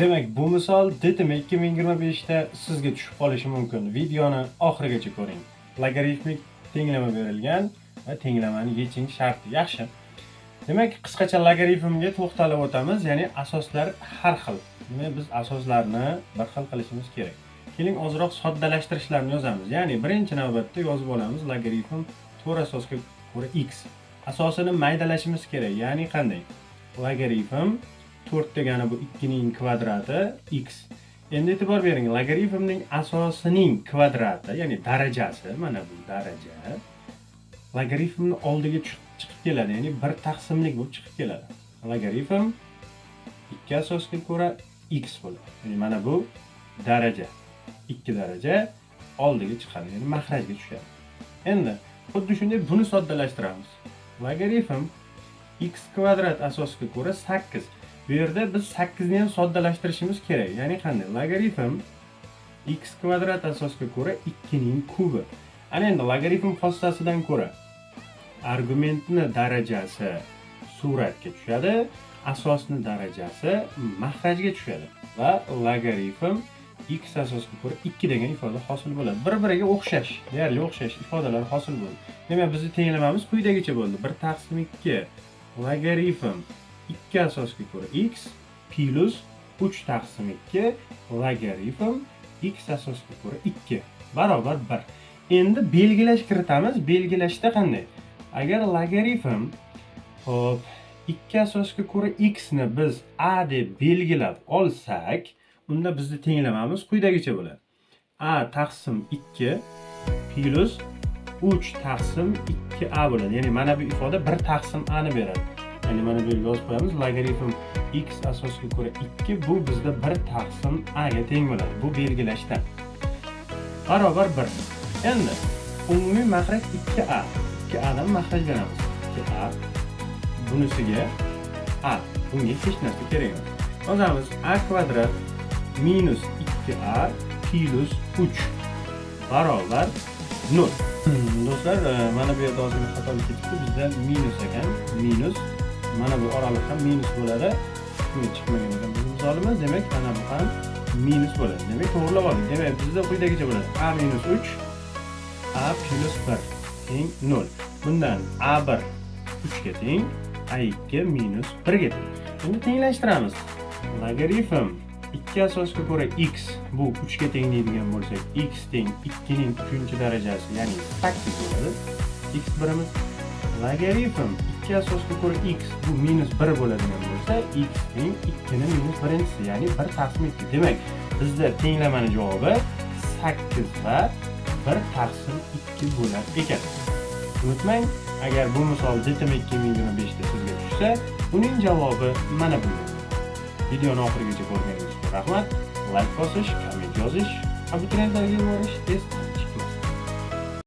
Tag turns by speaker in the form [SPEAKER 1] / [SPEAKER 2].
[SPEAKER 1] Demak, bu misol DTM 2025 da sizga tushib qolishi mumkin. Videoni oxirigacha ko'ring. Logaritmik tenglama berilgan va tenglamani yeching sharti. Yaxshi. Demak, qisqacha logaritmga to'xtalib o'tamiz, ya'ni asoslar har xil. Demak, biz asoslarni bir xil qilishimiz kerak. Keling, ozroq soddalashtirishlarni yozamiz. Ya'ni birinchi navbatda yozib olamiz logaritm 4 asosga ko'ra x. Asosini maydalashimiz kerak. Ya'ni qanday? Logaritm 4 degani bu 2 ning kvadrati x. Endi e'tibor bering, logaritmning asosining kvadrati, ya'ni darajasi, mana bu daraja logaritmning oldiga chiqib keladi, ya'ni bir taqsimlik bo'lib chiqib keladi. Logaritm 2 asosga ko'ra x bo'ladi. Ya'ni mana bu daraja 2 daraja oldiga chiqadi, ya'ni mahrajga tushadi. Endi xuddi shunday buni soddalashtiramiz. Logaritm x kvadrat asosga ko'ra 8. Bu yerda biz 8 ni ham soddalashtirishimiz kerak. Ya'ni qanday? Logaritm x kvadrat asosga ko'ra 2 ning kubi. Ana endi logaritm xossasidan ko'ra argumentni darajasi suratga tushadi, asosni darajasi mahrajga tushadi va logaritm x asosga ko'ra 2 degan ifoda hosil bo'ladi. Bir-biriga o'xshash, deyarli o'xshash ifodalar hosil bo'ldi. Demak, bizning tenglamamiz quyidagicha bo'ldi. 1 taqsim 2 logaritm 2 asosga ko'ra x plus 3 taqsim 2 logaritm x asosga ko'ra 2 barobar 1. Endi belgilash kiritamiz. Belgilashda qanday? Agar logaritm 2 asosga ko'ra x ni biz a deb belgilab olsak, unda bizning tenglamamiz quyidagicha bo'ladi. A taqsim 2 plus 3 taqsim 2a bo'ladi. Ya'ni mana bu ifoda 1 taqsim a ni beradi. Ya'ni mana bu yerga yozib qo'yamiz. Logaritm x asosga ko'ra 2 bu bizda 1 taqsim a ga teng bo'ladi. Bu belgilashda barobar 1. Endi umumiy mahraj 2a. 2a dan mahraj beramiz. 2a bunisiga a. Bunga hech narsa kerak emas. Yozamiz a kvadrat minus 2a plus 3 barobar 0. Do'stlar, mana bu yerda ozgina xatolik ketibdi. Bizda minus ekan. Minus mana bu oraliq ham minus bo'ladi. Shunga chiqmagan ekan bizim misolimiz. Demak, mana bu ham minus bo'ladi. Demak, to'g'rilab oldik. Demak, bizda quyidagicha bo'ladi. A minus 3 a plus 1 teng 0. Bundan a1 3 ga teng, a2 minus 1 ga teng. Endi tenglashtiramiz. Logaritm 2 asosga ko'ra x bu 3 ga teng deydigan bo'lsak, x teng 2 ning 3-darajasi, ya'ni 8 bo'ladi. X birimiz. Logaritm 2 asosga ko'ra x bu minus 1 bo'ladigan bo'lsa, x teng 2 ning minus 1-si, ya'ni 1 taqsim 2. Demak, bizda tenglamani javobi 8 va 1 taqsim 2 bo'lar ekan. Unutmang, agar bu misol DTM 2025 da sizga tushsa, uning javobi mana bunday. Videoni oxirigacha ko'rganingiz uchun rahmat. Like bosish, komment yozish, abituriyentlarga yuborish test